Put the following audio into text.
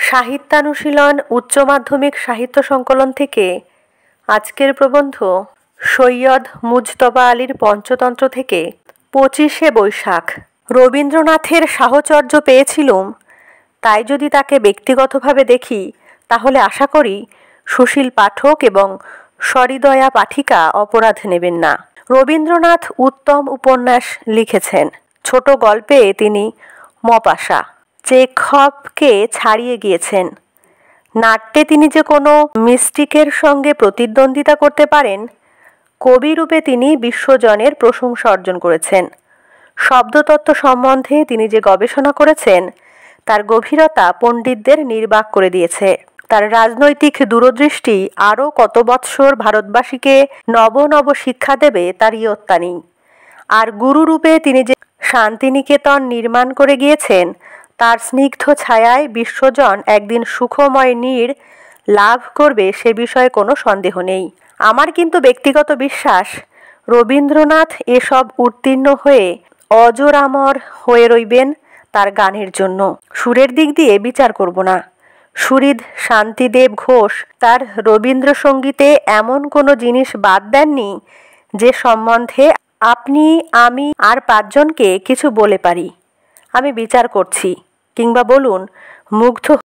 সাহিত্যানুশীলন উচ্চ মাধ্যমিক সাহিত্য সংকলন থেকে আজকের প্রবন্ধ সৈয়দ মুজতবা আলীর পঞ্চতন্ত্র থেকে 25শে বৈশাখ। রবীন্দ্রনাথের সাহচর্য পেয়েছিলুম, তাই যদি তাকে ব্যক্তিগতভাবে দেখি তাহলে আশা করি সুশীল পাঠক এবং সহৃদয়া পাঠিকা অপরাধ নেবেন না। রবীন্দ্রনাথ উত্তম উপন্যাস লিখেছেন। ছোট গল্পে তিনি মপাশা, চেখভকে ছাড়িয়ে গিয়েছেন। নাট্যে তিনি যে কোনো মিস্টিকের সঙ্গে প্রতিদ্বন্দ্বিতা করতে পারেন, কবিরূপে তিনি বিশ্বজনের প্রশংসা অর্জন করেছেন। শব্দতত্ত্ব সম্বন্ধে তিনি যে গবেষণা করেছেন তার গভীরতা পণ্ডিতদের নির্বাক করে দিয়েছে। তার রাজনৈতিক দূরদৃষ্টি আরও কত বৎসর ভারতবাসীকে নব নব শিক্ষা দেবে তার ইয়ত্তা নেই। আর গুরুরূপে তিনি যে শান্তিনিকেতন নির্মাণ করে গিয়েছেন, তার স্নিগ্ধ ছায়ায় বিশ্বজন একদিন সুখময় নীড় লাভ করবে সে বিষয়ে কোনো সন্দেহ নেই। আমার কিন্তু ব্যক্তিগত বিশ্বাস, রবীন্দ্রনাথ এসব উত্তীর্ণ হয়ে অজরামর হয়ে রইবেন তার গানের জন্য। সুরের দিক দিয়ে বিচার করব না। সুহৃদ শান্তিদেব ঘোষ তার রবীন্দ্রসঙ্গীতে এমন কোনো জিনিস বাদ দেননি যে সম্বন্ধে আপনি, আমি আর 5 জনকে কিছু বলে পারি। আমি বিচার করছি, কিংবা বলুন মুগ্ধ